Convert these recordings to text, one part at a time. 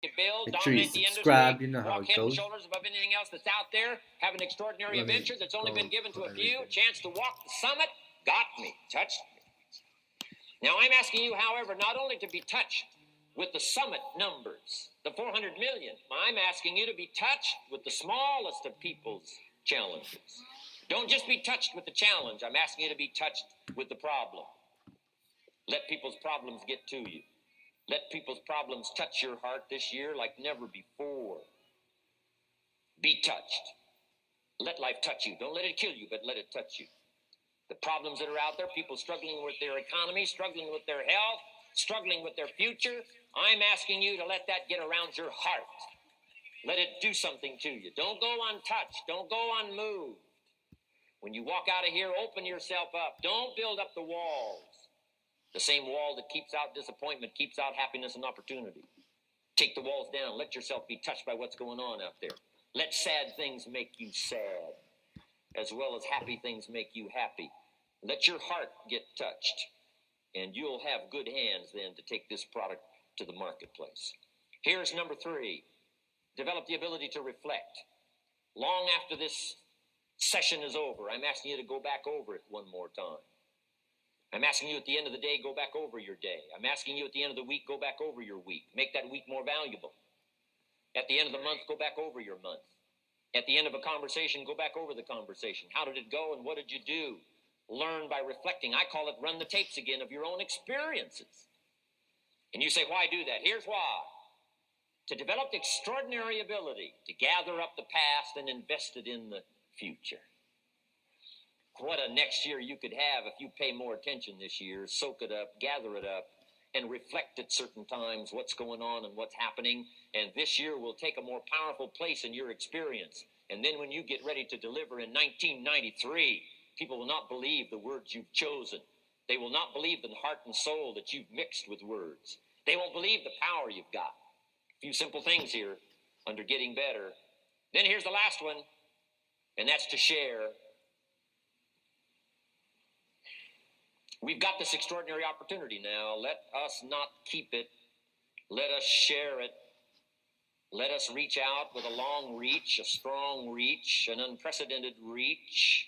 build, Make sure you dominate the subscribe. industry, You know how walk it head and goes. shoulders above anything else that's out there, have an extraordinary Let me adventure that's only go been given to a put few, everything. chance to walk the summit, got me, touched me. Now I'm asking you, however, not only to be touched with the summit numbers, the 400 million, I'm asking you to be touched with the smallest of people's challenges. Don't just be touched with the challenge. I'm asking you to be touched with the problem. Let people's problems get to you. Let people's problems touch your heart this year like never before. Be touched. Let life touch you. Don't let it kill you, but let it touch you. The problems that are out there, people struggling with their economy, struggling with their health, struggling with their future, I'm asking you to let that get around your heart. Let it do something to you. Don't go untouched. Don't go unmoved. When you walk out of here, open yourself up. Don't build up the walls. The same wall that keeps out disappointment keeps out happiness and opportunity. Take the walls down. Let yourself be touched by what's going on out there. Let sad things make you sad, as well as happy things make you happy. Let your heart get touched, and you'll have good hands then to take this product to the marketplace. Here's number 3. Develop the ability to reflect. Long after this session is over, I'm asking you to go back over it one more time. I'm asking you at the end of the day, go back over your day. I'm asking you at the end of the week, go back over your week. Make that week more valuable. At the end of the month, go back over your month. At the end of a conversation, go back over the conversation. How did it go and what did you do? Learn by reflecting. I call it run the tapes again of your own experiences. And you say, why do that? Here's why. To develop extraordinary ability to gather up the past and invest it in the future. What a next year you could have if you pay more attention this year, soak it up, gather it up, and reflect at certain times what's going on and what's happening. And this year will take a more powerful place in your experience. And then when you get ready to deliver in 1993, people will not believe the words you've chosen. They will not believe the heart and soul that you've mixed with words. They won't believe the power you've got. A few simple things here under getting better. Then here's the last one, and that's to share. We've got this extraordinary opportunity now. Let us not keep it. Let us share it. Let us reach out with a long reach, a strong reach, an unprecedented reach.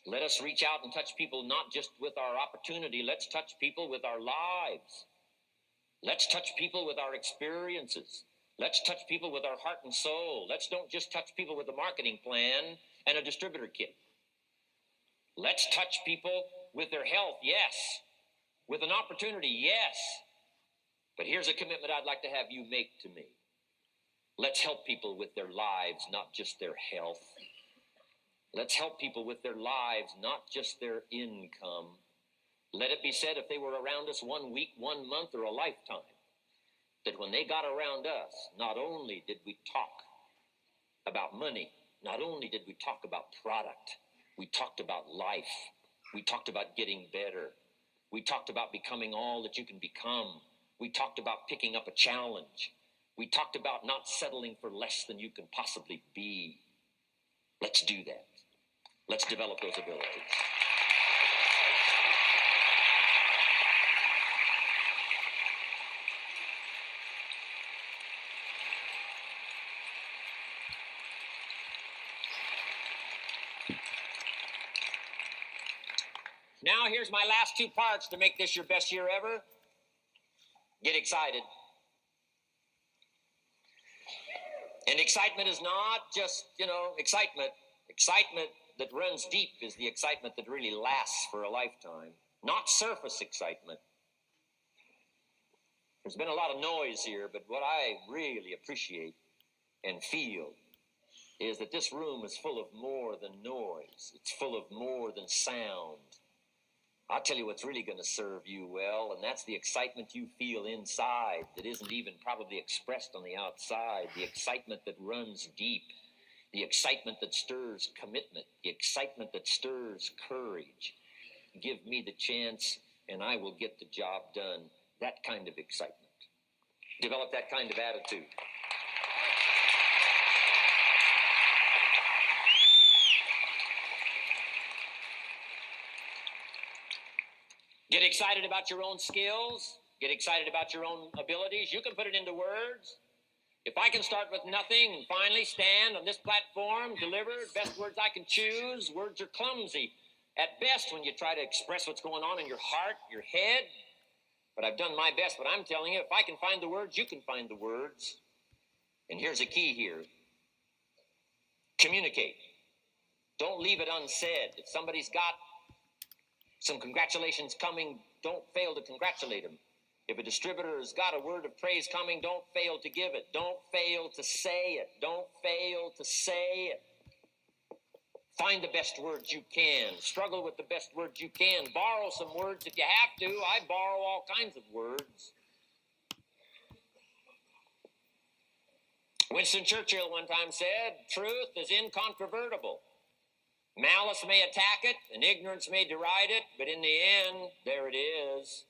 Let us reach out and touch people not just with our opportunity. Let's touch people with our lives. Let's touch people with our experiences. Let's touch people with our heart and soul. Let's don't just touch people with a marketing plan and a distributor kit. Let's touch people with their health, yes. With an opportunity, yes. But here's a commitment I'd like to have you make to me. Let's help people with their lives, not just their health. Let's help people with their lives, not just their income. Let it be said, if they were around us 1 week, 1 month, or a lifetime, that when they got around us, not only did we talk about money, not only did we talk about product, we talked about life. We talked about getting better. We talked about becoming all that you can become. We talked about picking up a challenge. We talked about not settling for less than you can possibly be. Let's do that. Let's develop those abilities. Now here's my last 2 parts to make this your best year ever. Get excited. And excitement is not just, excitement. Excitement that runs deep is the excitement that really lasts for a lifetime. Not surface excitement. There's been a lot of noise here, but what I really appreciate and feel is that this room is full of more than noise. It's full of more than sound. I'll tell you what's really going to serve you well, and that's the excitement you feel inside that isn't even probably expressed on the outside, the excitement that runs deep, the excitement that stirs commitment, the excitement that stirs courage. Give me the chance, and I will get the job done. That kind of excitement. Develop that kind of attitude. Get excited about your own skills. Get excited about your own abilities. You can put it into words. If I can start with nothing and finally stand on this platform, deliver best words I can choose, words are clumsy at best when you try to express what's going on in your heart, your head. But I've done my best. But I'm telling you, if I can find the words, you can find the words. And here's a key here. Communicate. Don't leave it unsaid. If somebody's got some congratulations coming, don't fail to congratulate them. If a distributor has got a word of praise coming, don't fail to give it. Don't fail to say it. Don't fail to say it. Find the best words you can. Struggle with the best words you can. Borrow some words if you have to. I borrow all kinds of words. Winston Churchill one time said, truth is incontrovertible. Malice may attack it, and ignorance may deride it, but in the end, there it is.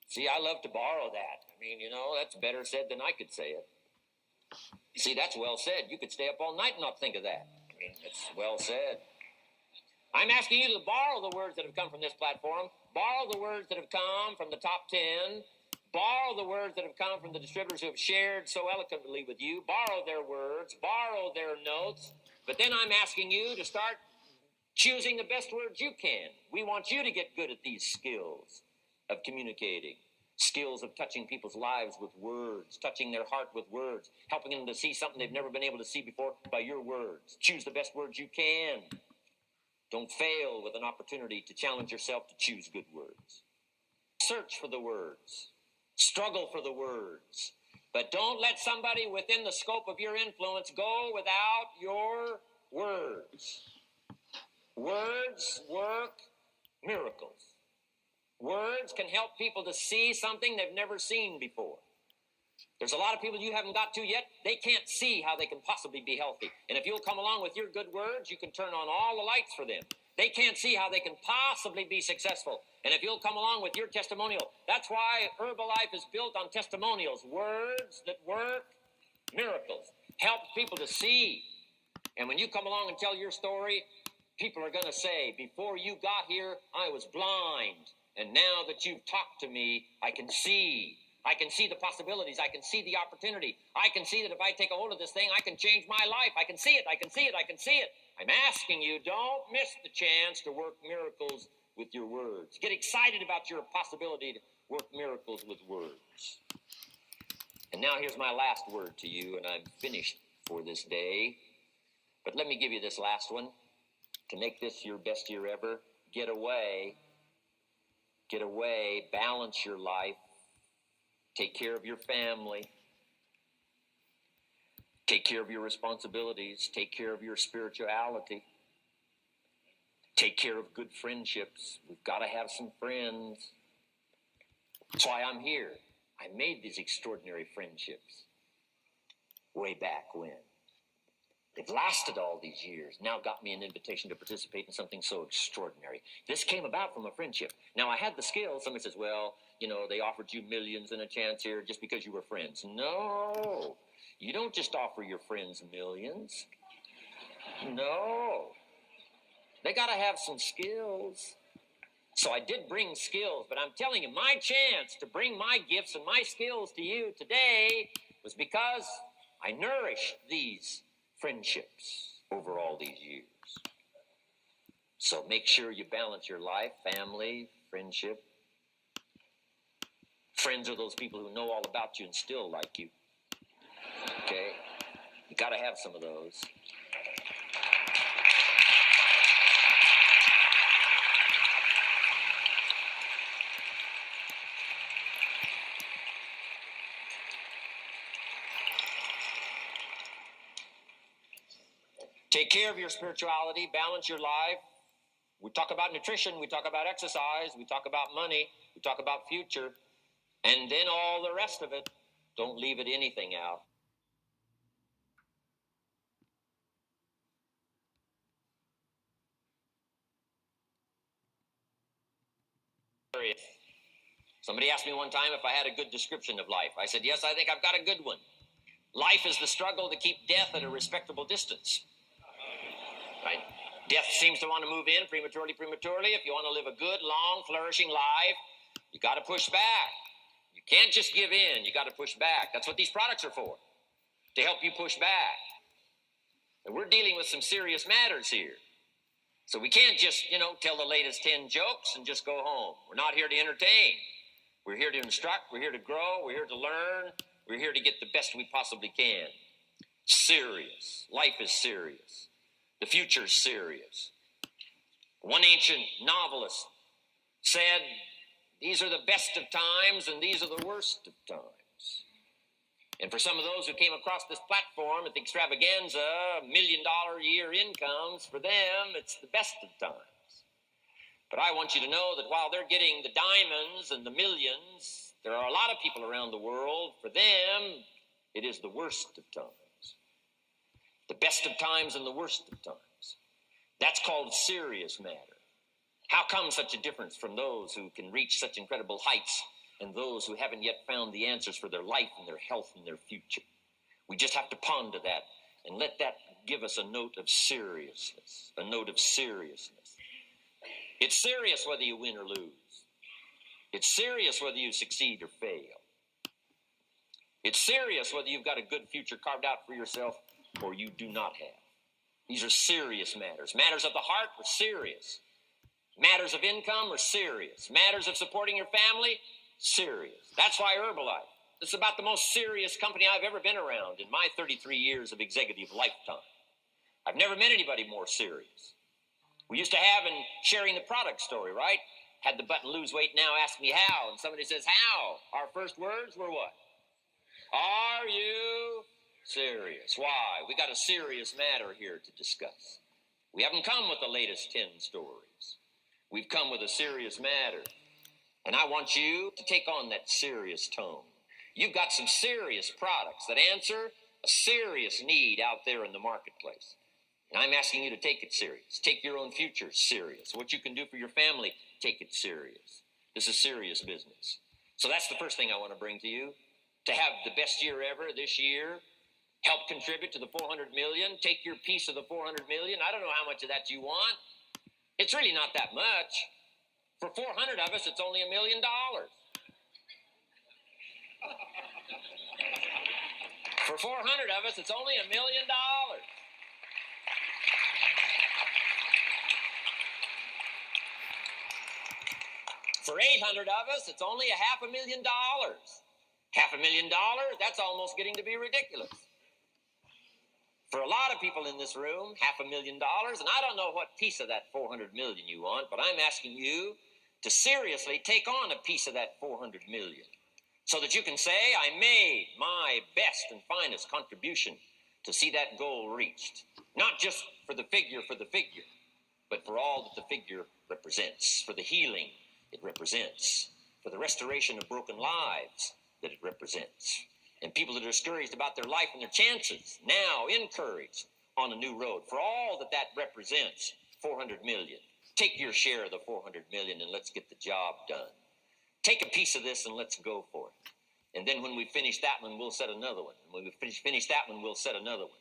See, I love to borrow that. I mean, that's better said than I could say it. You see, that's well said. You could stay up all night and not think of that. I mean, it's well said. I'm asking you to borrow the words that have come from this platform. Borrow the words that have come from the top 10. Borrow the words that have come from the distributors who have shared so eloquently with you. Borrow their words. Borrow their notes. But then I'm asking you to start choosing the best words you can. We want you to get good at these skills of communicating, skills of touching people's lives with words, touching their heart with words, helping them to see something they've never been able to see before by your words. Choose the best words you can. Don't fail with an opportunity to challenge yourself to choose good words. Search for the words. Struggle for the words. But don't let somebody within the scope of your influence go without your words. Words work miracles. Words can help people to see something they've never seen before. There's a lot of people you haven't got to yet. They can't see how they can possibly be healthy. And if you'll come along with your good words, you can turn on all the lights for them. They can't see how they can possibly be successful. And if you'll come along with your testimonial, that's why Herbalife is built on testimonials. Words that work miracles. Help people to see. And when you come along and tell your story, people are going to say, before you got here, I was blind. And now that you've talked to me, I can see. I can see the possibilities. I can see the opportunity. I can see that if I take a hold of this thing, I can change my life. I can see it. I can see it. I can see it. I'm asking you, don't miss the chance to work miracles with your words. Get excited about your possibility to work miracles with words. And now here's my last word to you, and I'm finished for this day. But let me give you this last one. To make this your best year ever, get away. Get away, balance your life, take care of your family, take care of your responsibilities, take care of your spirituality, take care of good friendships. We've got to have some friends. That's why I'm here. I made these extraordinary friendships way back when. They've lasted all these years, now got me an invitation to participate in something so extraordinary. This came about from a friendship. Now, I had the skills. Somebody says, well, they offered you millions and a chance here just because you were friends. No, you don't just offer your friends millions. No, they got to have some skills. So I did bring skills, but I'm telling you, my chance to bring my gifts and my skills to you today was because I nourished these friendships over all these years. So make sure you balance your life, family, friendship. Friends are those people who know all about you and still like you. Okay? You got to have some of those. Take care of your spirituality, balance your life. We talk about nutrition, we talk about exercise, we talk about money, we talk about future, and then all the rest of it. Don't leave it anything out. Somebody asked me one time if I had a good description of life. I said, yes, I think I've got a good one. Life is the struggle to keep death at a respectable distance. Right? Death seems to want to move in prematurely. If you want to live a good, long, flourishing life, you got to push back. Can't just give in. You got to push back. That's what these products are for, to help you push back. And we're dealing with some serious matters here. So we can't just, tell the latest 10 jokes and just go home. We're not here to entertain. We're here to instruct. We're here to grow. We're here to learn. We're here to get the best we possibly can. Serious. Life is serious. The future's serious. One ancient novelist said, these are the best of times and these are the worst of times. And for some of those who came across this platform at the extravaganza, $1 million a year incomes, for them, it's the best of times. But I want you to know that while they're getting the diamonds and the millions, there are a lot of people around the world, for them, it is the worst of times. The best of times and the worst of times. That's called serious matter. How come such a difference from those who can reach such incredible heights and those who haven't yet found the answers for their life and their health and their future? We just have to ponder that and let that give us a note of seriousness, a note of seriousness. It's serious whether you win or lose. It's serious whether you succeed or fail. It's serious whether you've got a good future carved out for yourself or you do not have. These are serious matters. Matters of the heart are serious. Matters of income are serious. Matters of supporting your family, serious. That's why Herbalife. This is about the most serious company I've ever been around in my 33 years of executive lifetime. I've never met anybody more serious. We used to have in sharing the product story, right? Had the button lose weight now, ask me how. And somebody says, how? Our first words were what? Are you serious? Why? We got a serious matter here to discuss. We haven't come with the latest 10 stories. We've come with a serious matter. And I want you to take on that serious tone. You've got some serious products that answer a serious need out there in the marketplace. And I'm asking you to take it serious. Take your own future serious. What you can do for your family, take it serious. This is serious business. So that's the first thing I want to bring to you. To have the best year ever this year, help contribute to the 400 million, take your piece of the 400 million. I don't know how much of that you want. It's really not that much. For 400 of us, it's only $1 million. For 400 of us, it's only $1 million. For 800 of us, it's only $500,000. $500,000, that's almost getting to be ridiculous. For a lot of people in this room, $500,000, and I don't know what piece of that 400 million you want, but I'm asking you to seriously take on a piece of that 400 million so that you can say, I made my best and finest contribution to see that goal reached. Not just for the figure, but for all that the figure represents, for the healing it represents, for the restoration of broken lives that it represents. And people that are discouraged about their life and their chances, now encouraged on a new road. For all that that represents, 400 million. Take your share of the 400 million and let's get the job done. Take a piece of this and let's go for it. And then when we finish that one, we'll set another one. And when we finish that one, we'll set another one.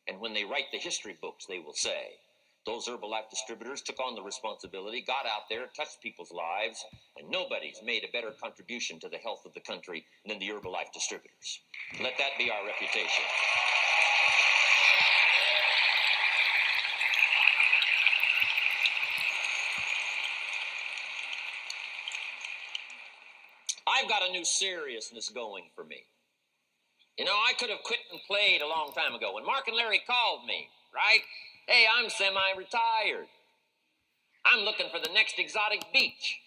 And when they write the history books, they will say, those Herbalife distributors took on the responsibility, got out there, touched people's lives, and nobody's made a better contribution to the health of the country than the Herbalife distributors. Let that be our reputation. I've got a new seriousness going for me. You know, I could have quit and played a long time ago. When Mark and Larry called me, right? Hey, I'm semi-retired. I'm looking for the next exotic beach.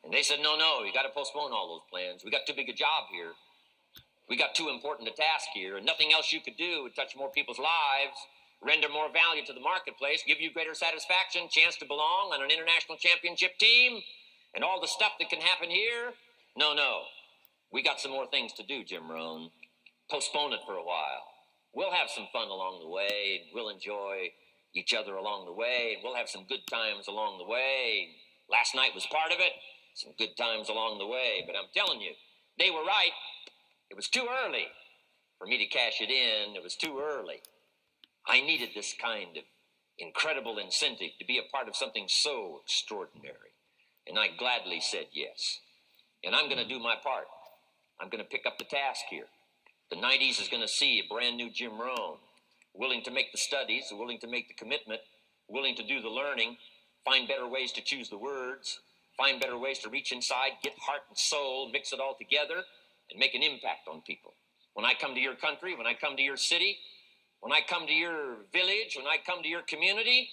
And they said, no, you got to postpone all those plans. We got too big a job here. We got too important a task here, and nothing else you could do would touch more people's lives, render more value to the marketplace, give you greater satisfaction, chance to belong on an international championship team, and all the stuff that can happen here. No. We got some more things to do, Jim Rohn. Postpone it for a while. We'll have some fun along the way, and we'll enjoy each other along the way, and we'll have some good times along the way. Last night was part of it, some good times along the way. But I'm telling you, they were right. It was too early for me to cash it in. It was too early. I needed this kind of incredible incentive to be a part of something so extraordinary. And I gladly said yes. And I'm going to do my part. I'm going to pick up the task here. The 90s is going to see a brand new Jim Rohn, willing to make the studies, willing to make the commitment, willing to do the learning, find better ways to choose the words, find better ways to reach inside, get heart and soul, mix it all together, and make an impact on people. When I come to your country, when I come to your city, when I come to your village, when I come to your community,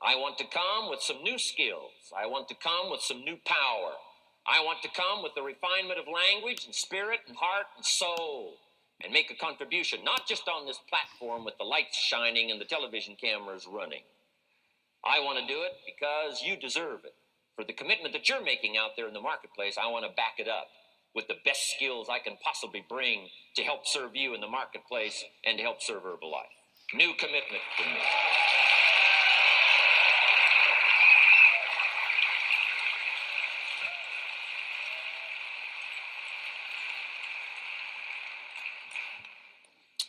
I want to come with some new skills. I want to come with some new power. I want to come with the refinement of language and spirit and heart and soul and make a contribution, not just on this platform with the lights shining and the television cameras running. I want to do it because you deserve it. For the commitment that you're making out there in the marketplace, I want to back it up with the best skills I can possibly bring to help serve you in the marketplace and to help serve Herbalife. New commitment from me.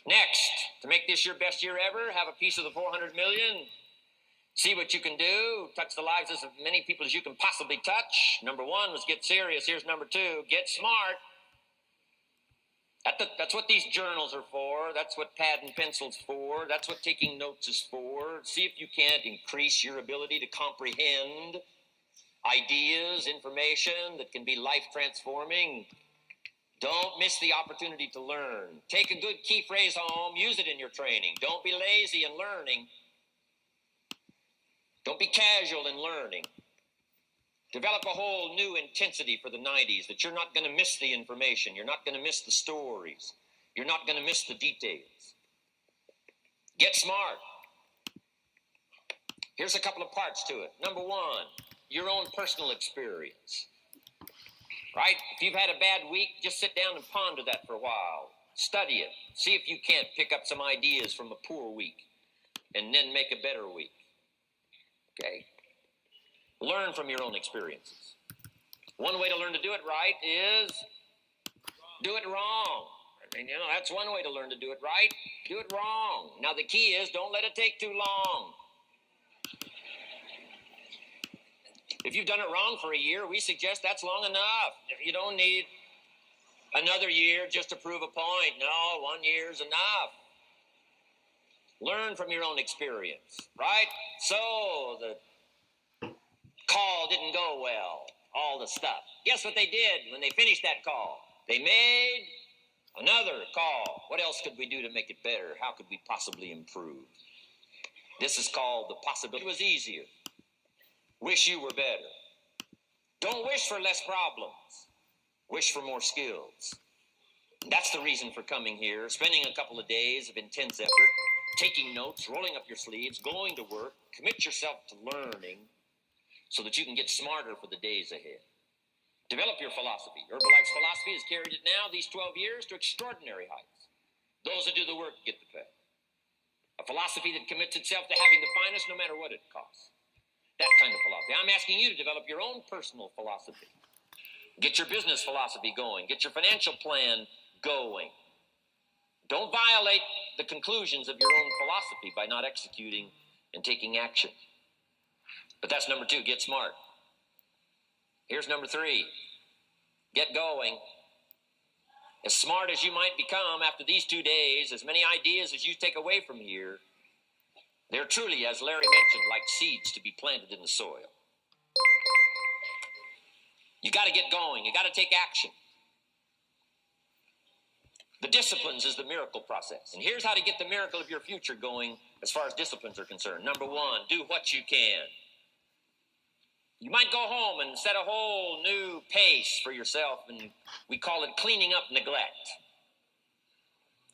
Next, to make this your best year ever, have a piece of the 400 million. See what you can do. Touch the lives of as many people as you can possibly touch. Number one was get serious. Here's number two, get smart. That's what these journals are for. That's what pad and pencil's for. That's what taking notes is for. See if you can't increase your ability to comprehend ideas, information that can be life-transforming. Don't miss the opportunity to learn. Take a good key phrase home. Use it in your training. Don't be lazy in learning. Don't be casual in learning. Develop a whole new intensity for the 90s that you're not going to miss the information. You're not going to miss the stories. You're not going to miss the details. Get smart. Here's a couple of parts to it. Number one, your own personal experience. Right? If you've had a bad week, just sit down and ponder that for a while. Study it. See if you can't pick up some ideas from a poor week and then make a better week. Okay? Learn from your own experiences. One way to learn to do it right is do it wrong. I mean, that's one way to learn to do it right. Do it wrong. Now, the key is don't let it take too long. If you've done it wrong for a year, we suggest that's long enough. You don't need another year just to prove a point. No, 1 year is enough. Learn from your own experience, right? So the call didn't go well, all the stuff. Guess what they did when they finished that call? They made another call. What else could we do to make it better? How could we possibly improve? This is called the possibility. It was easier. Wish you were better. Don't wish for less problems. Wish for more skills. That's the reason for coming here, spending a couple of days of intense effort, taking notes, rolling up your sleeves, going to work, commit yourself to learning so that you can get smarter for the days ahead. Develop your philosophy. Herbalife's philosophy has carried it now, these 12 years, to extraordinary heights. Those that do the work get the pay. A philosophy that commits itself to having the finest no matter what it costs. That kind of philosophy. I'm asking you to develop your own personal philosophy. Get your business philosophy going. Get your financial plan going. Don't violate the conclusions of your own philosophy by not executing and taking action. But that's number two, get smart. Here's number three, get going. As smart as you might become after these 2 days, as many ideas as you take away from here, they're truly, as Larry mentioned, like seeds to be planted in the soil. You got to get going. You got to take action. The disciplines is the miracle process. And here's how to get the miracle of your future going as far as disciplines are concerned. Number one, do what you can. You might go home and set a whole new pace for yourself, and we call it cleaning up neglect.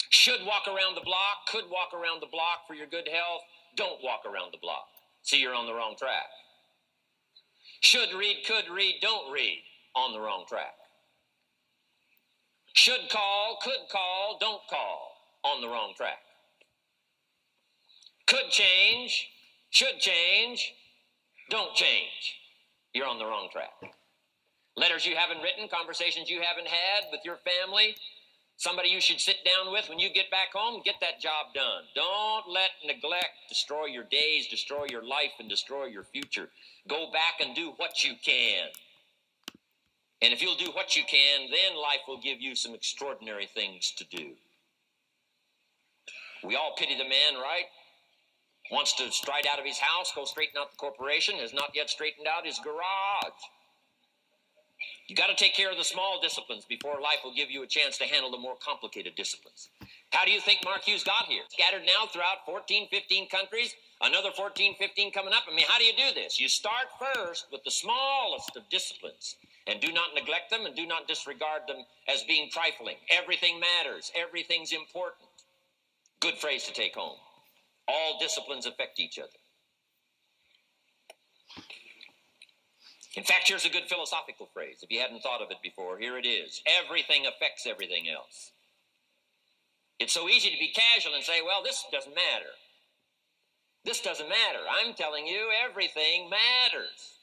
Should walk around the block, could walk around the block for your good health. Don't walk around the block. See, you're on the wrong track. Should read, could read, don't read. On the wrong track. Should call, could call, don't call. On the wrong track. Could change, should change, don't change. You're on the wrong track. Letters you haven't written, conversations you haven't had with your family, somebody you should sit down with when you get back home, get that job done. Don't let neglect destroy your days, destroy your life, and destroy your future. Go back and do what you can. And if you'll do what you can, then life will give you some extraordinary things to do. We all pity the man, right? Wants to stride out of his house, go straighten out the corporation, has not yet straightened out his garage. You got to take care of the small disciplines before life will give you a chance to handle the more complicated disciplines. How do you think Mark Hughes got here? Scattered now throughout 14, 15 countries, another 14, 15 coming up. I mean, how do you do this? You start first with the smallest of disciplines, and do not neglect them and do not disregard them as being trifling. Everything matters. Everything's important. Good phrase to take home. All disciplines affect each other. In fact, here's a good philosophical phrase. If you hadn't thought of it before, here it is. Everything affects everything else. It's so easy to be casual and say, well, this doesn't matter. This doesn't matter. I'm telling you, everything matters.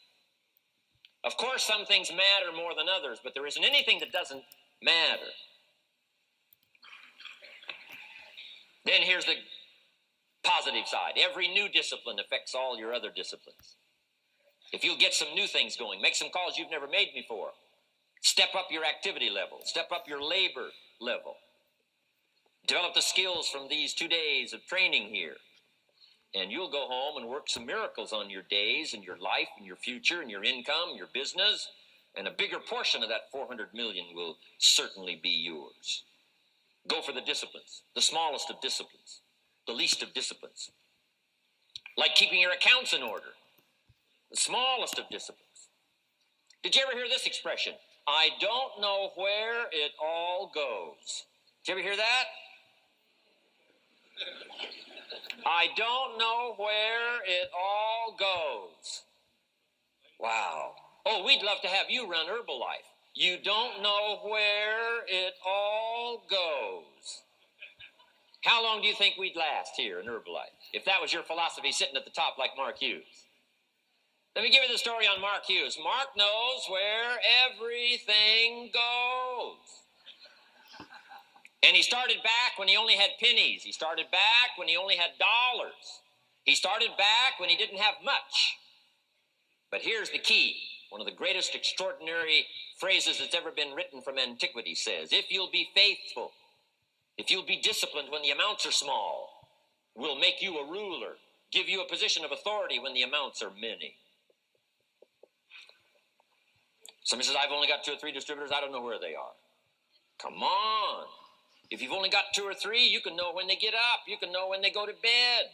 Of course, some things matter more than others, but there isn't anything that doesn't matter. Then here's the positive side. Every new discipline affects all your other disciplines. If you'll get some new things going, make some calls you've never made before, step up your activity level, step up your labor level, develop the skills from these 2 days of training here, and you'll go home and work some miracles on your days and your life and your future and your income, your business, and a bigger portion of that 400 million will certainly be yours. Go for the disciplines, the smallest of disciplines, the least of disciplines. Like keeping your accounts in order, the smallest of disciplines. Did you ever hear this expression? I don't know where it all goes. Did you ever hear that? I don't know where it all goes. Wow. Oh, we'd love to have you run Herbalife. You don't know where it all goes. How long do you think we'd last here in Herbalife if that was your philosophy sitting at the top like Mark Hughes? Let me give you the story on Mark Hughes. Mark knows where everything goes. And he started back when he only had pennies. He started back when he only had dollars. He started back when he didn't have much. But here's the key. One of the greatest extraordinary phrases that's ever been written from antiquity says, if you'll be faithful, if you'll be disciplined when the amounts are small, we'll make you a ruler, give you a position of authority when the amounts are many. Somebody says, I've only got 2 or 3 distributors. I don't know where they are. Come on. If you've only got 2 or 3, you can know when they get up. You can know when they go to bed.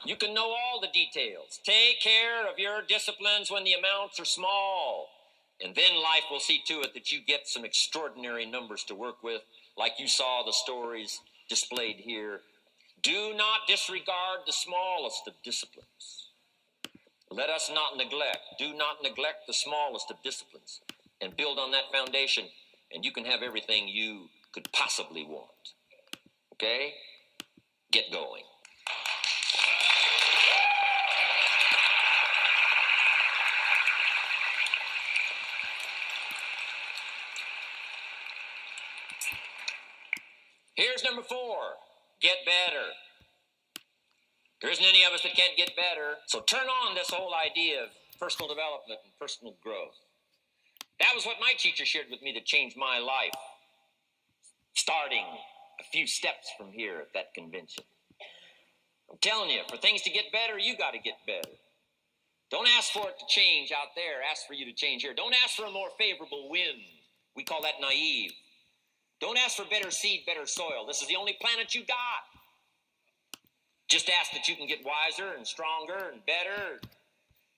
You can know all the details. Take care of your disciplines when the amounts are small. And then life will see to it that you get some extraordinary numbers to work with, like you saw the stories displayed here. Do not disregard the smallest of disciplines. Let us not neglect. Do not neglect the smallest of disciplines. And build on that foundation, and you can have everything you could possibly want. Okay? Get going. Here's number 4. Get better. There isn't any of us that can't get better. So turn on this whole idea of personal development and personal growth. That was what my teacher shared with me that changed my life. Starting a few steps from here at that convention. I'm telling you, for things to get better, you got to get better. Don't ask for it to change out there. Ask for you to change here. Don't ask for a more favorable wind. We call that naive. Don't ask for better seed, better soil. This is the only planet you got. Just ask that you can get wiser and stronger and better,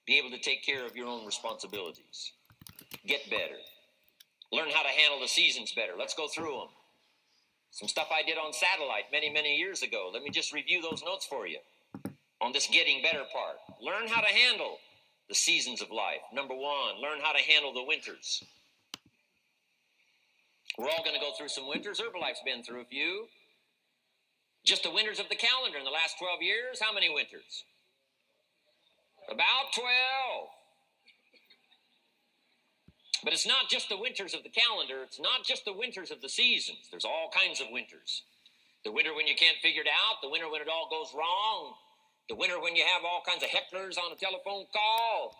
be able to take care of your own responsibilities. Get better. Learn how to handle the seasons better. Let's go through them. Some stuff I did on satellite many, many years ago. Let me just review those notes for you on this getting better part. Learn how to handle the seasons of life. Number 1, learn how to handle the winters. We're all going to go through some winters. Herbalife's been through a few. Just the winters of the calendar in the last 12 years, how many winters? About 12. But it's not just the winters of the calendar. It's not just the winters of the seasons. There's all kinds of winters. The winter when you can't figure it out. The winter when it all goes wrong. The winter when you have all kinds of hecklers on a telephone call.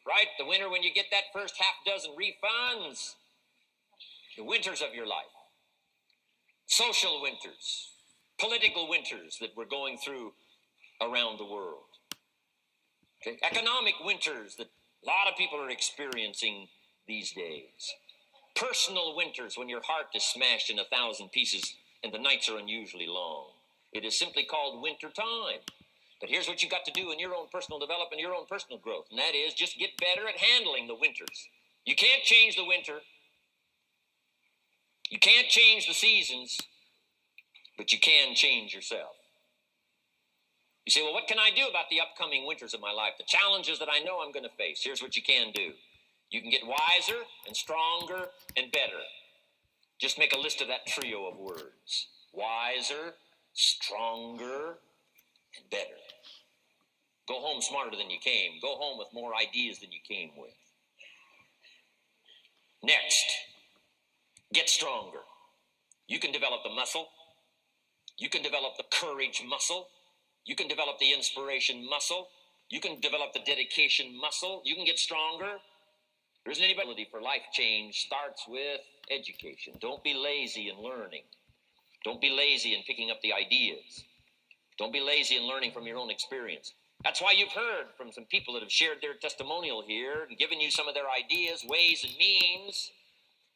right? The winter when you get that first half dozen refunds. The winters of your life. Social winters. Political winters that we're going through around the world. Okay? Economic winters that a lot of people are experiencing these days. Personal winters when your heart is smashed in 1,000 pieces and the nights are unusually long. It is simply called winter time. But here's what you got to do in your own personal development, your own personal growth, and that is just get better at handling the winters. You can't change the winter. You can't change the seasons, but you can change yourself. You say, well, what can I do about the upcoming winters of my life, the challenges that I know I'm going to face? Here's what you can do. You can get wiser and stronger and better. Just make a list of that trio of words. Wiser, stronger, and better. Go home smarter than you came. Go home with more ideas than you came with. Next, get stronger. You can develop the muscle. You can develop the courage muscle. You can develop the inspiration muscle. You can develop the dedication muscle. You can get stronger. There isn't anybody for life change starts with education. Don't be lazy in learning. Don't be lazy in picking up the ideas. Don't be lazy in learning from your own experience. That's why you've heard from some people that have shared their testimonial here and given you some of their ideas, ways, and means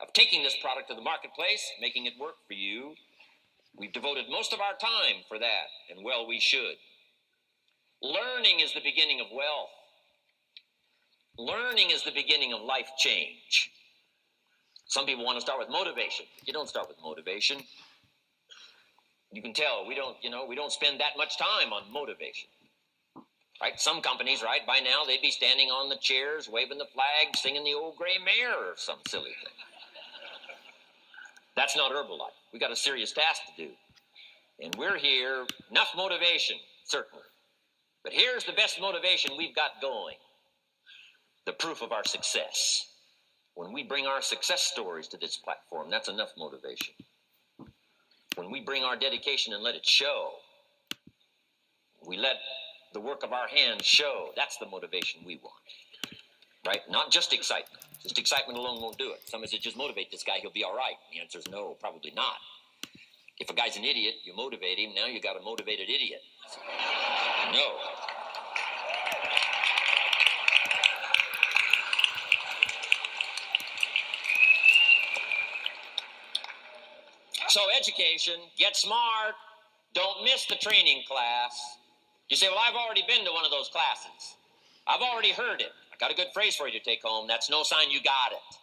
of taking this product to the marketplace, making it work for you. We've devoted most of our time for that, and well, we should. Learning is the beginning of wealth. Learning is the beginning of life change. Some people want to start with motivation. You don't start with motivation. You can tell we don't spend that much time on motivation. Right? Some companies, right, by now they'd be standing on the chairs, waving the flag, singing the old gray mare or some silly thing. That's not Herbalife. We got a serious task to do. And we're here, enough motivation, certainly. But here's the best motivation we've got going. The proof of our success. When we bring our success stories to this platform, that's enough motivation. When we bring our dedication and let it show, we let the work of our hands show, that's the motivation we want. Right? Not just excitement. Just excitement alone won't do it. Somebody says, just motivate this guy, he'll be all right. The answer is no, probably not. If a guy's an idiot, you motivate him, now you got a motivated idiot. No. So education, get smart, don't miss the training class. You say, well, I've already been to one of those classes. I've already heard it. I got a good phrase for you to take home. That's no sign you got it.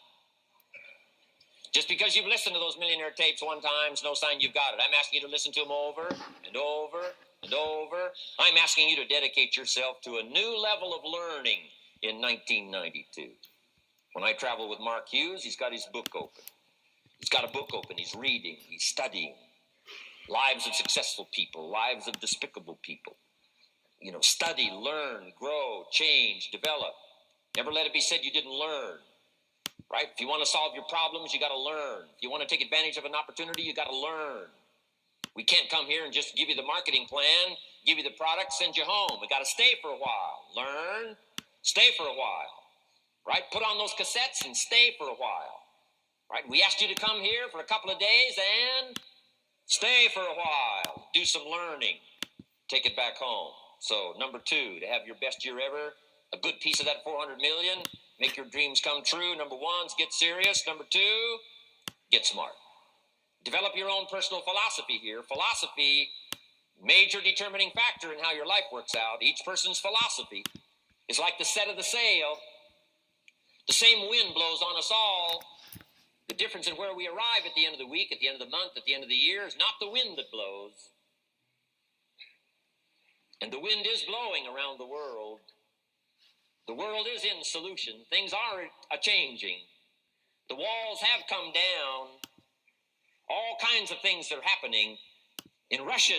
Just because you've listened to those millionaire tapes one time is no sign you've got it. I'm asking you to listen to them over and over and over. I'm asking you to dedicate yourself to a new level of learning in 1992. When I travel with Mark Hughes, he's got his book open. He's got a book open. He's reading. He's studying. Lives of successful people. Lives of despicable people. You know, study, learn, grow, change, develop. Never let it be said you didn't learn. Right? If you want to solve your problems, you got to learn. If you want to take advantage of an opportunity, you got to learn. We can't come here and just give you the marketing plan, give you the product, send you home. We got to stay for a while. Learn, stay for a while. Right? Put on those cassettes and stay for a while. Right? We asked you to come here for a couple of days and stay for a while. Do some learning. Take it back home. So, number 2, to have your best year ever, a good piece of that 400 million, make your dreams come true. Number 1 is get serious. Number 2, get smart. Develop your own personal philosophy here. Philosophy, major determining factor in how your life works out. Each person's philosophy is like the set of the sail. The same wind blows on us all. The difference in where we arrive at the end of the week, at the end of the month, at the end of the year is not the wind that blows. And the wind is blowing around the world. The world is in solution. Things are a-changing. The walls have come down. All kinds of things are happening. In Russia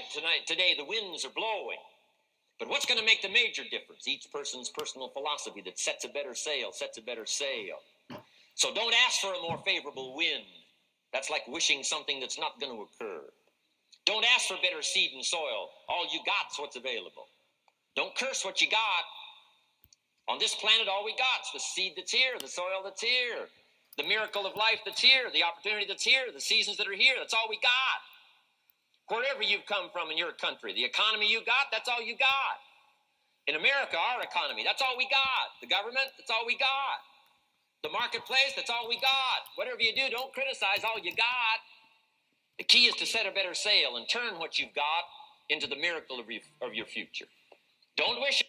today, the winds are blowing. But what's going to make the major difference? Each person's personal philosophy that sets a better sail, sets a better sail. So don't ask for a more favorable wind. That's like wishing something that's not going to occur. Don't ask for better seed and soil. All you got's what's available. Don't curse what you got. On this planet, all we got's the seed that's here, the soil that's here, the miracle of life that's here, the opportunity that's here, the seasons that are here. That's all we got. Wherever you've come from in your country, the economy you got, that's all you got. In America, our economy, that's all we got. The government, that's all we got. The marketplace, that's all we got. Whatever you do, don't criticize all you got. The key is to set a better sail and turn what you've got into the miracle of your future. Don't wish it.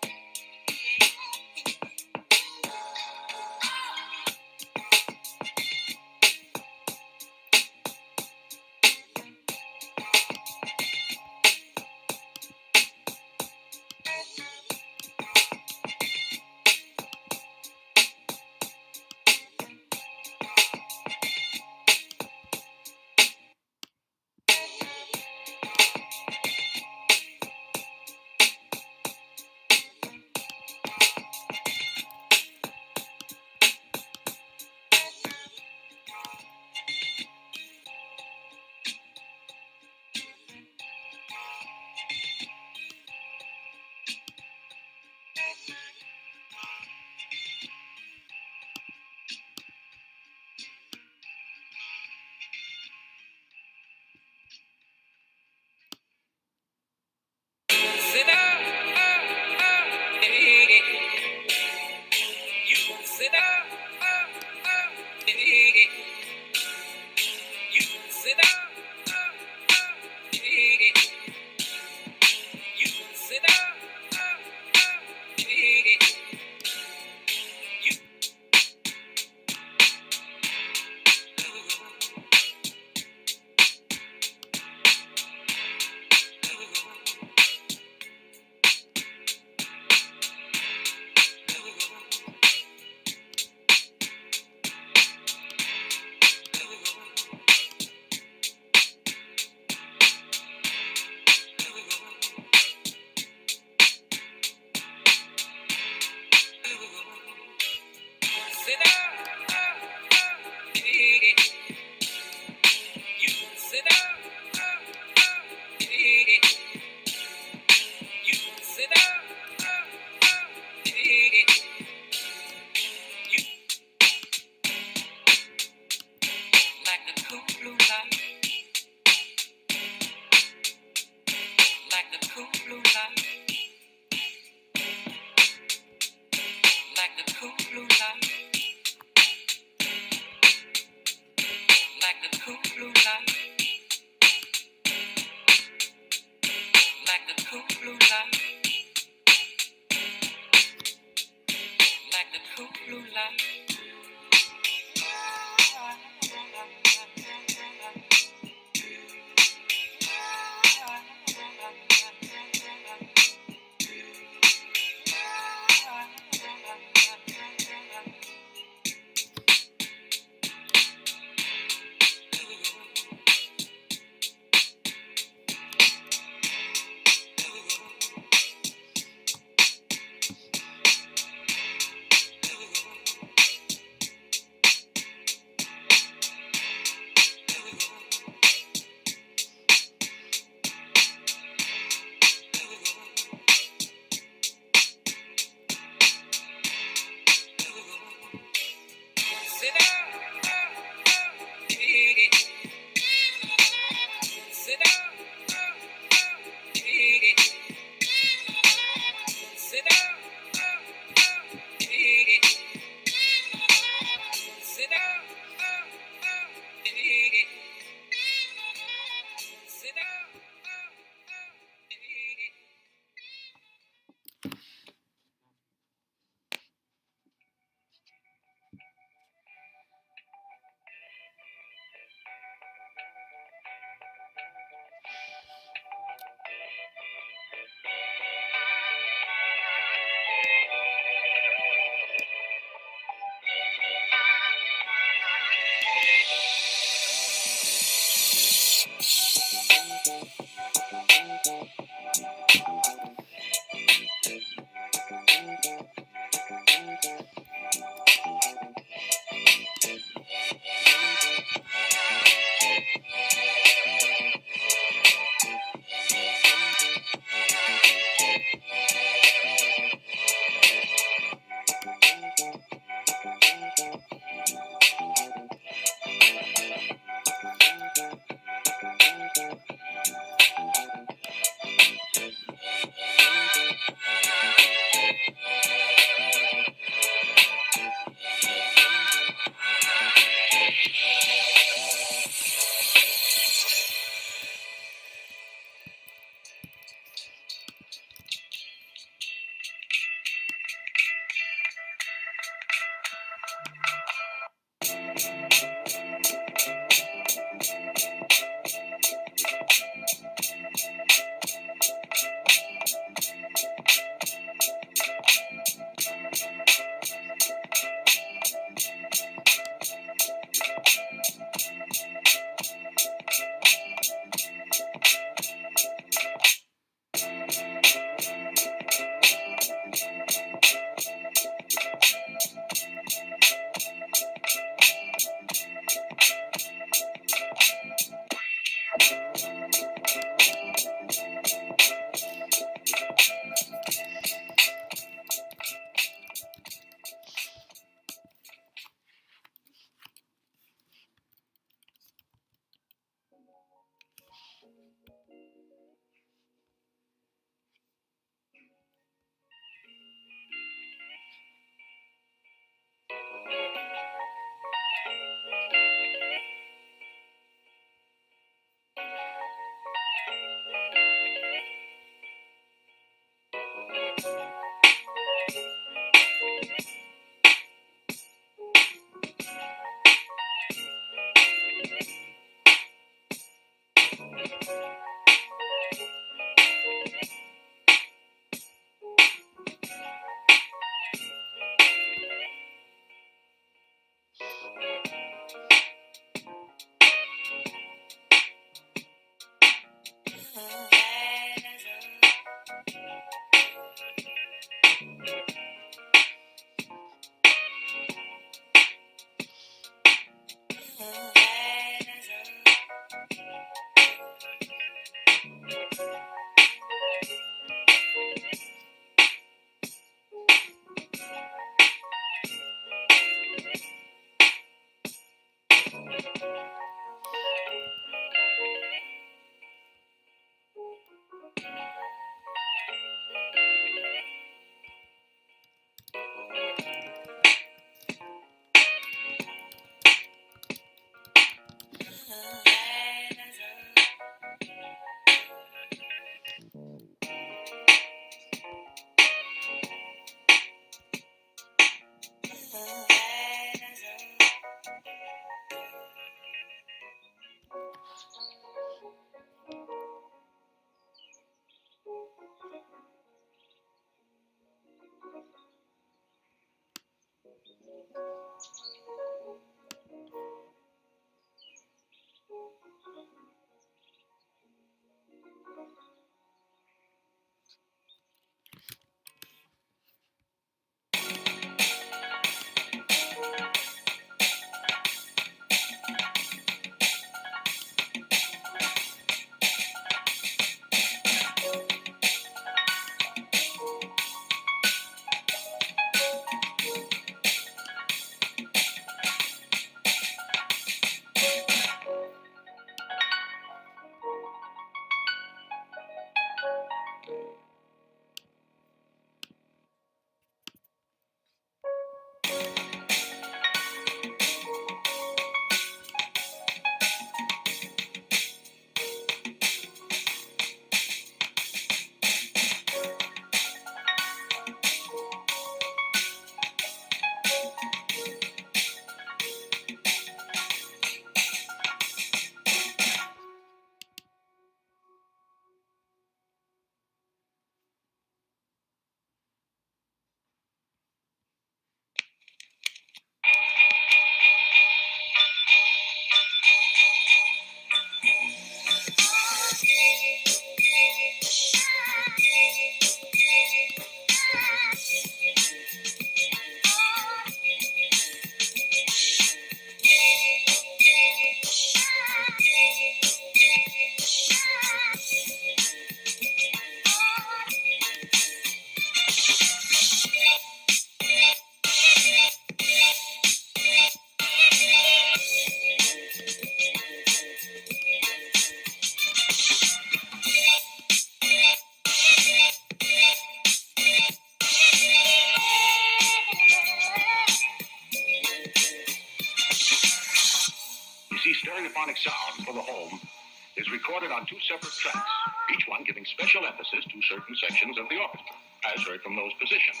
recorded on two separate tracks, each one giving special emphasis to certain sections of the orchestra, as heard from those positions.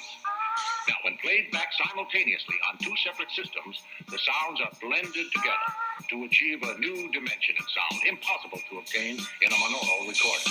Now, when played back simultaneously on two separate systems, the sounds are blended together to achieve a new dimension in sound, impossible to obtain in a monaural recording.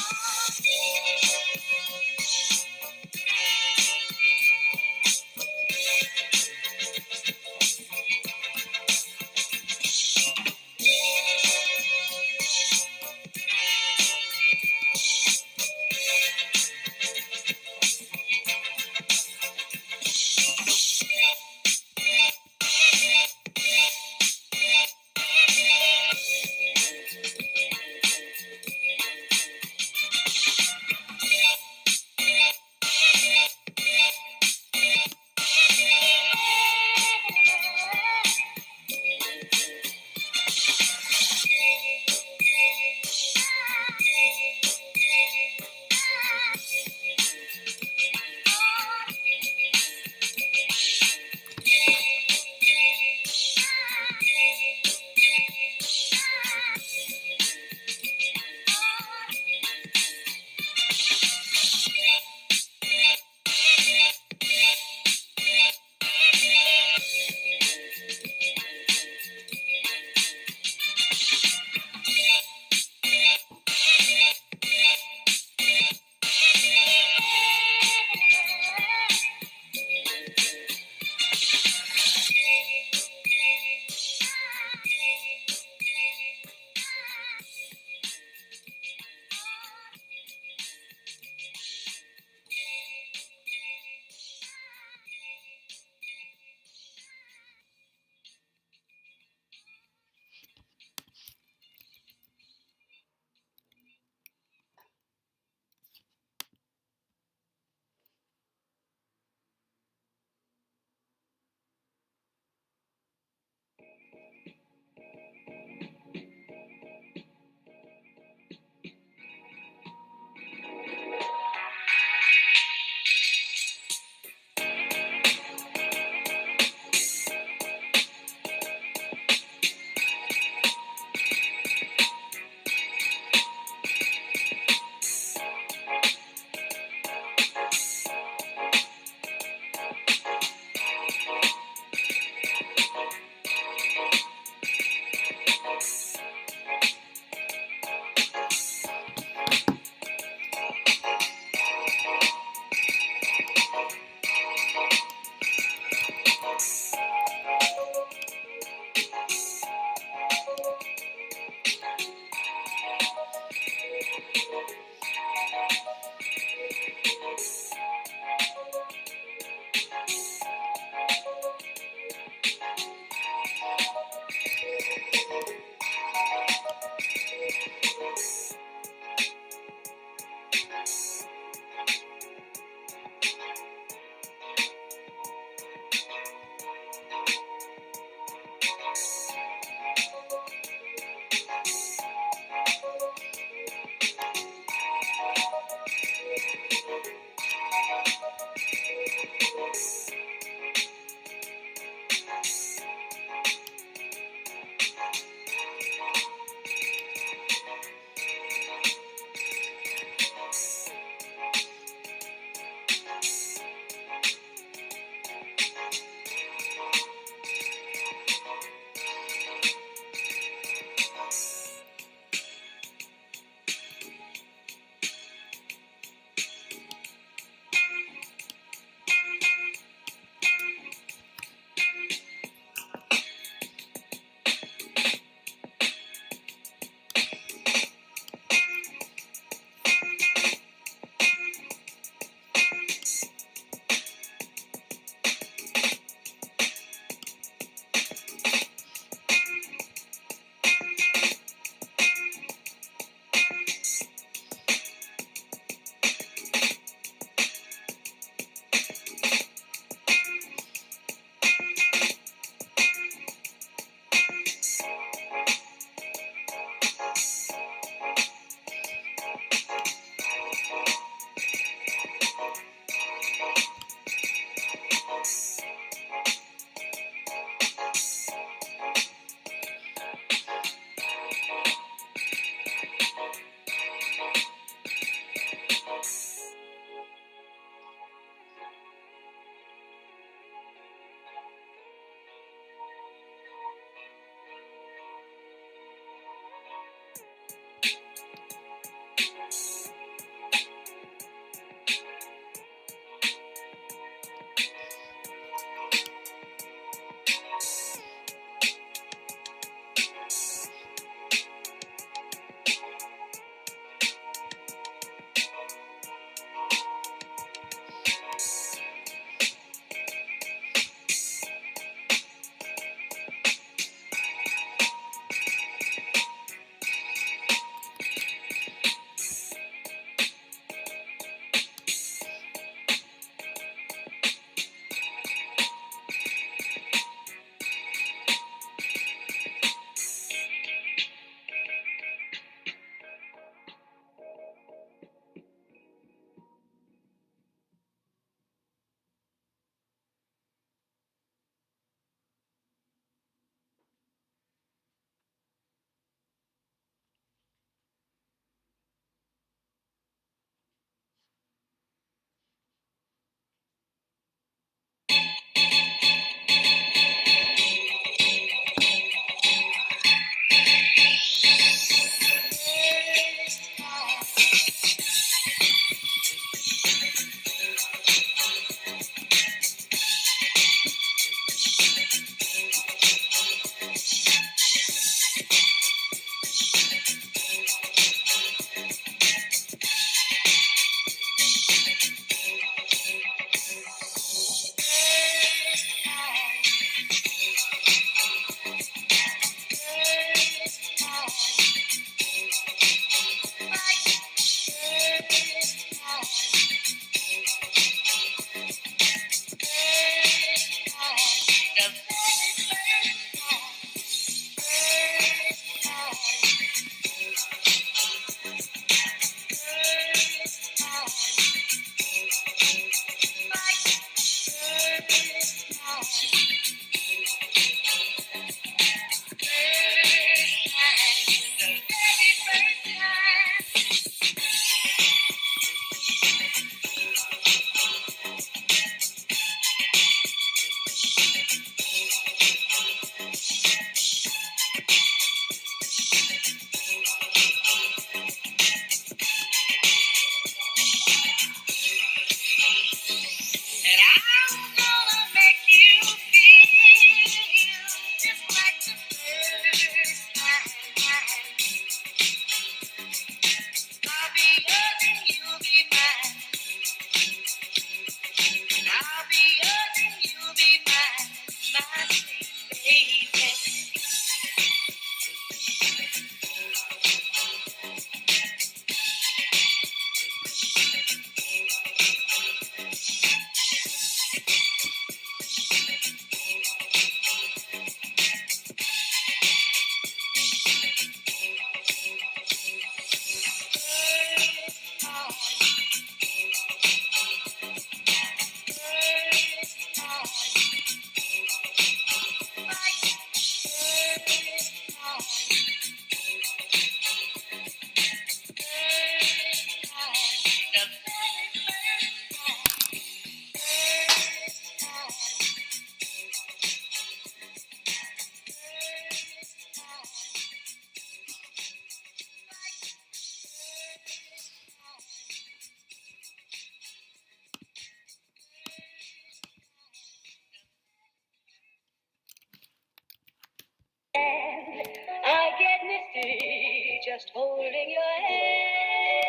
misty, just holding your hand.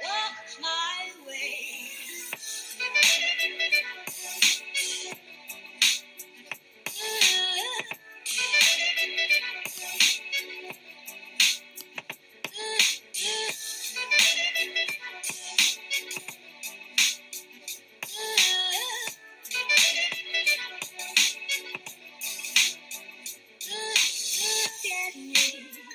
Walk my way. Look at me.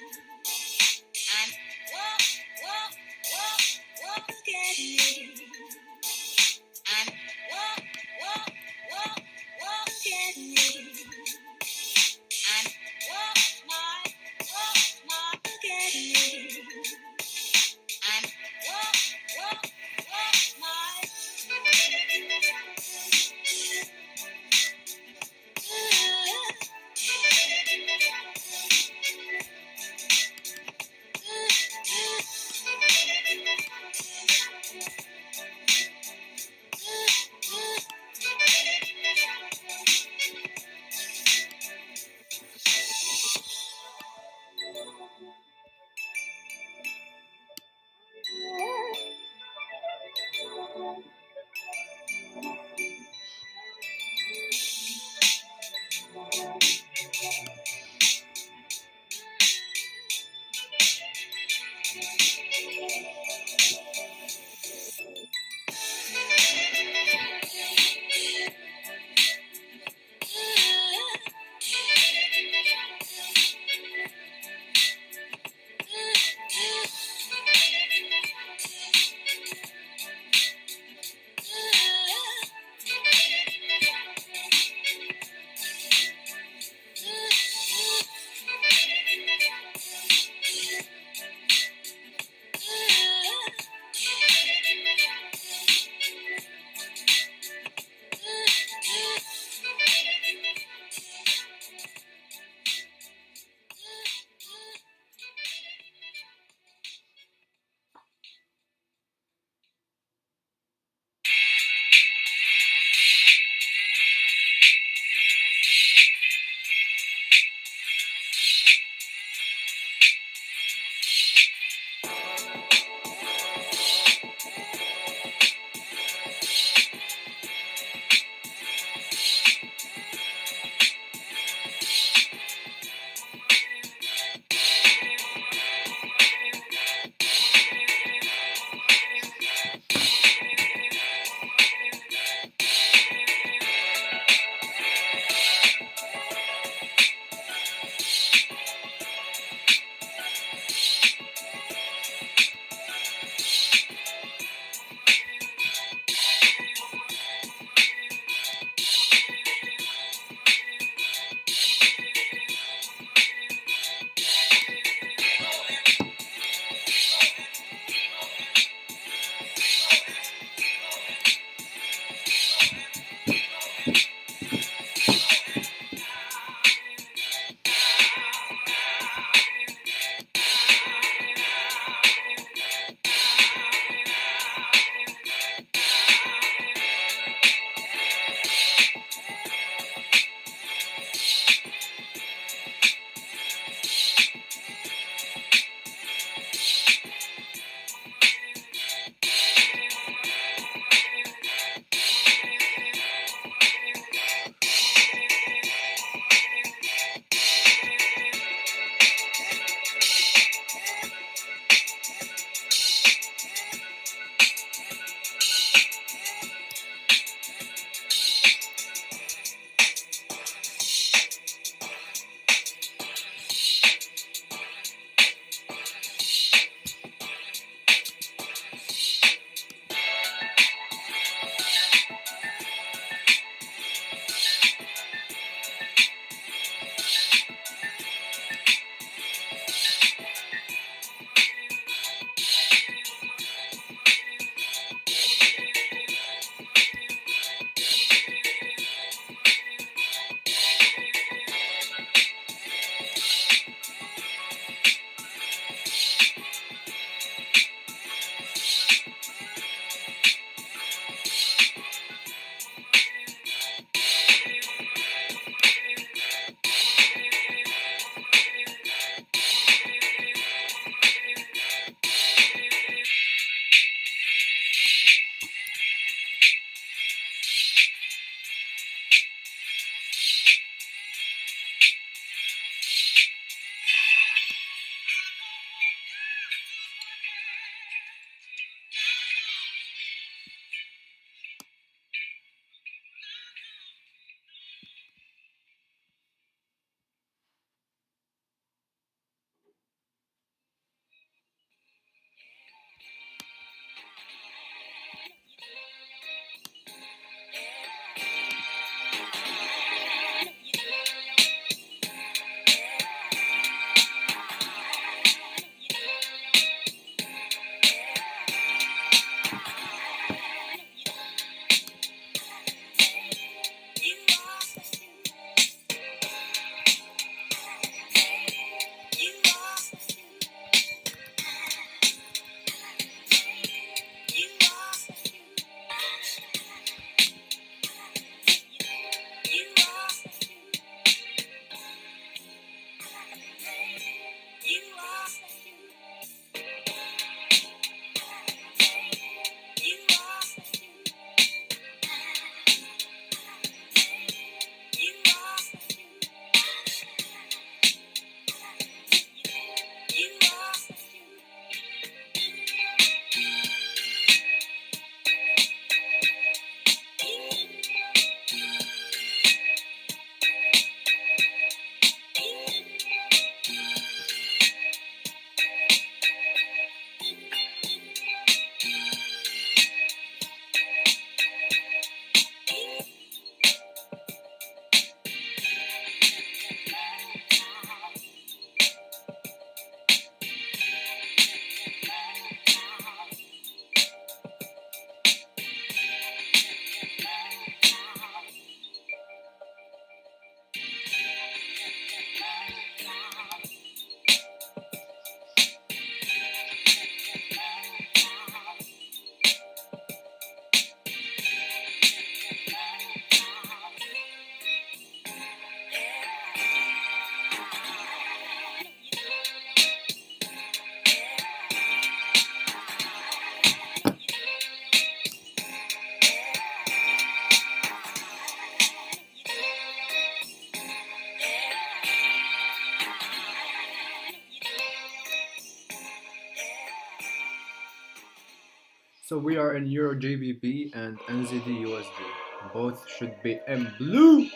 So we are in Euro GBP and NZD USD. Both should be in blue.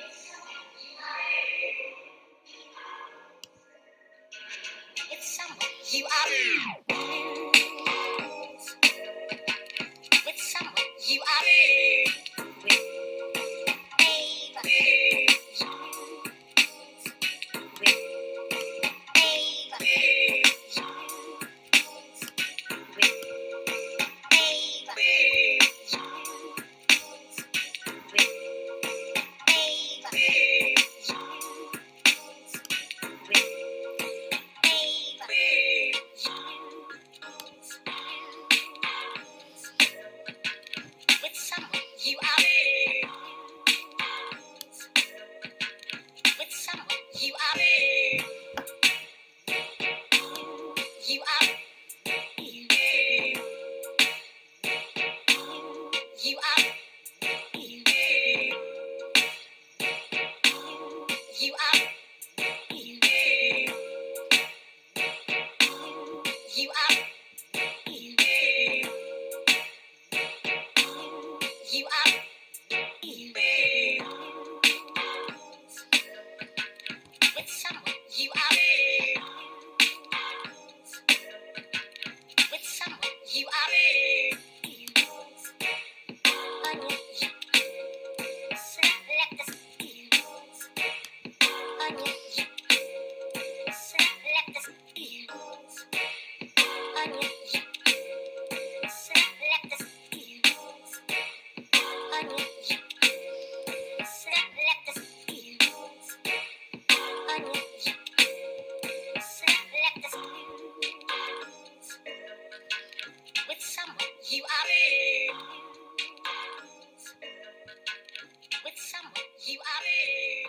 With someone you are. With someone you are. With Ava. With someone you are. With someone you are. You are. You are. You are. You are. You are. With someone you are. With someone you are. Onion, select us. Onion, select us. Onion, select us. Onion, select us. Onion, select us. With someone you are. With someone you are.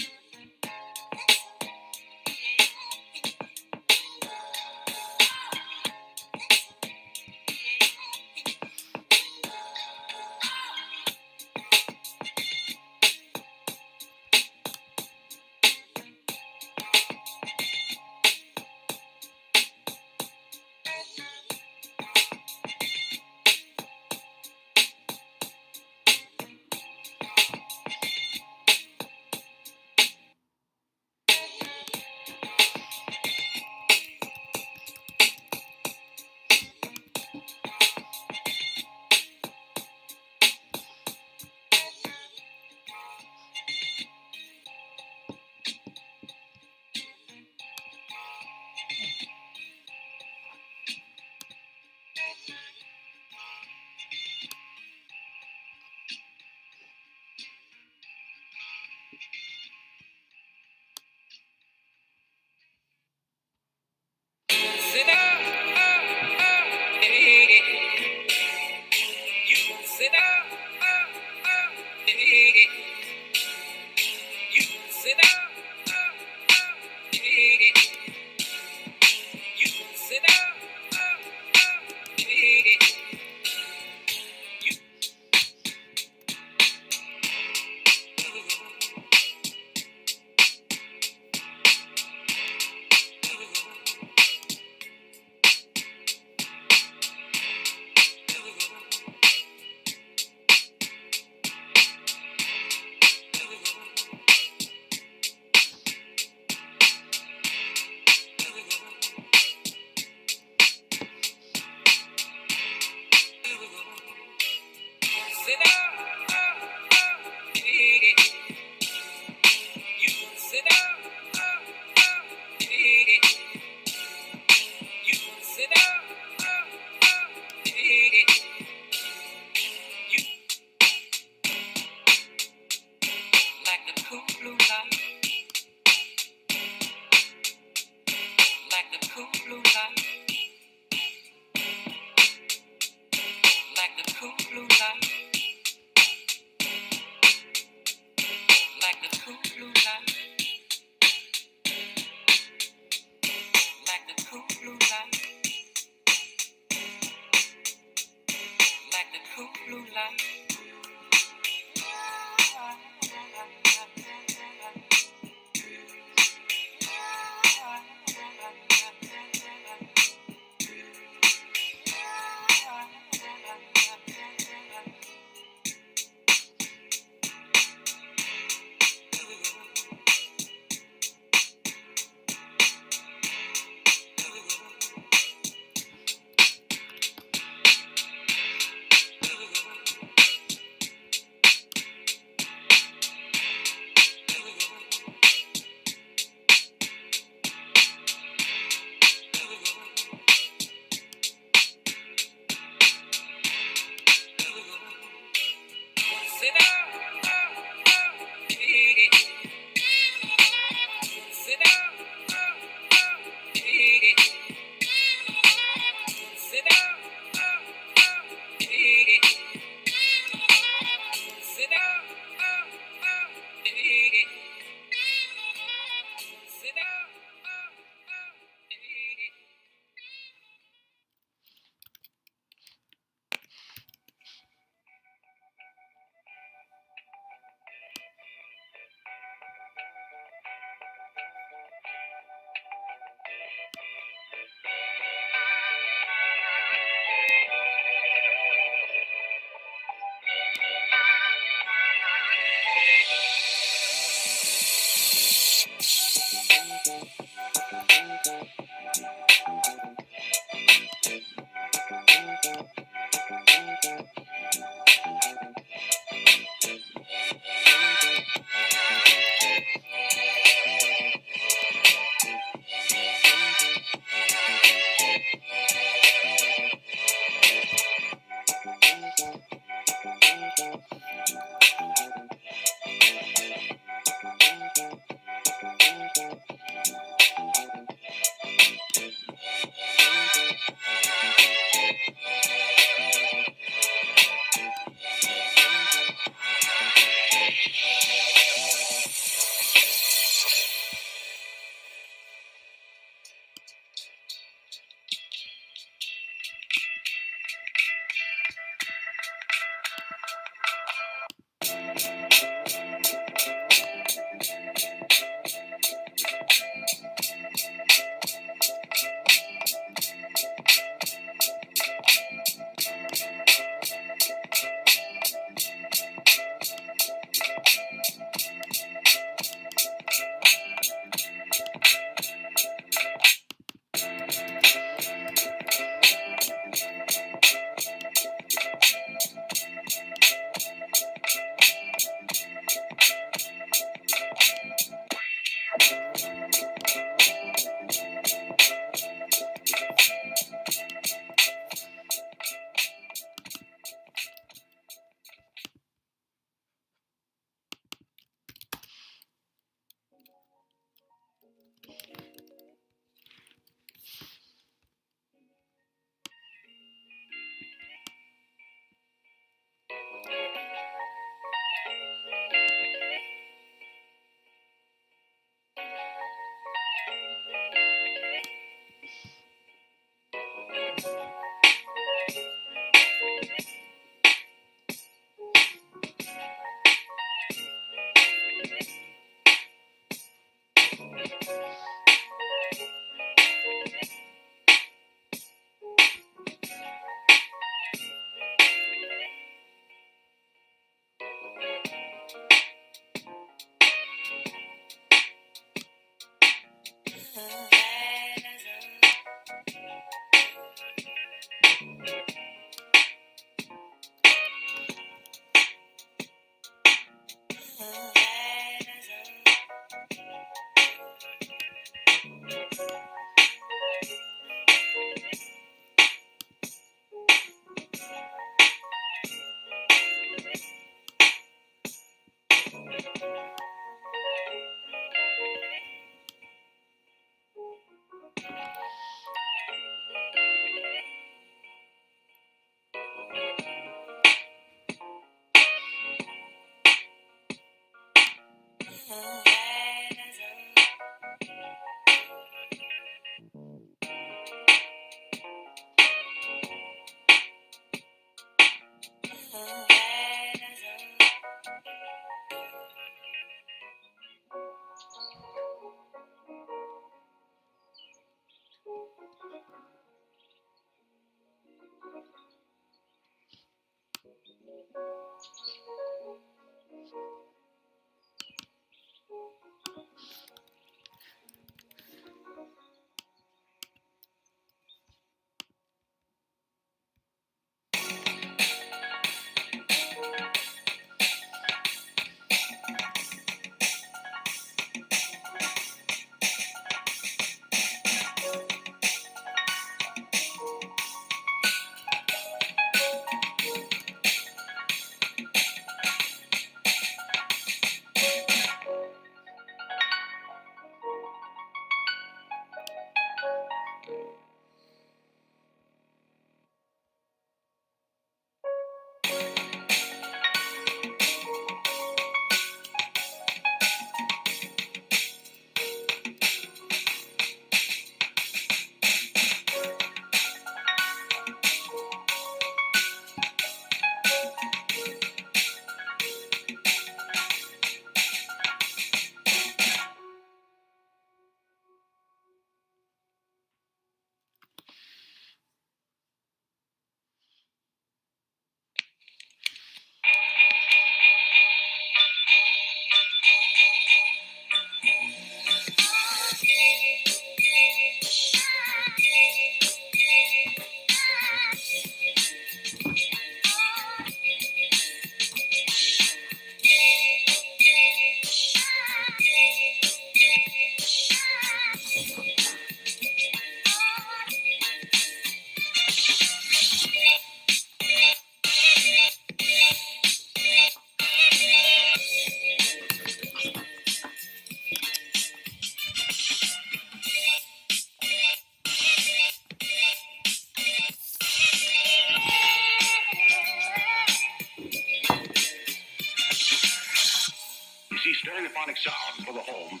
You see, stereophonic sound for the home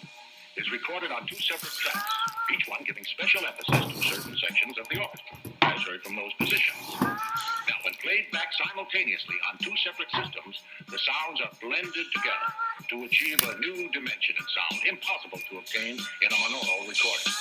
is recorded on two separate tracks, each one giving special emphasis to certain sections of the orchestra, as heard from those positions. Now, when played back simultaneously on two separate systems, the sounds are blended together to achieve a new dimension in sound impossible to obtain in a monaural recording.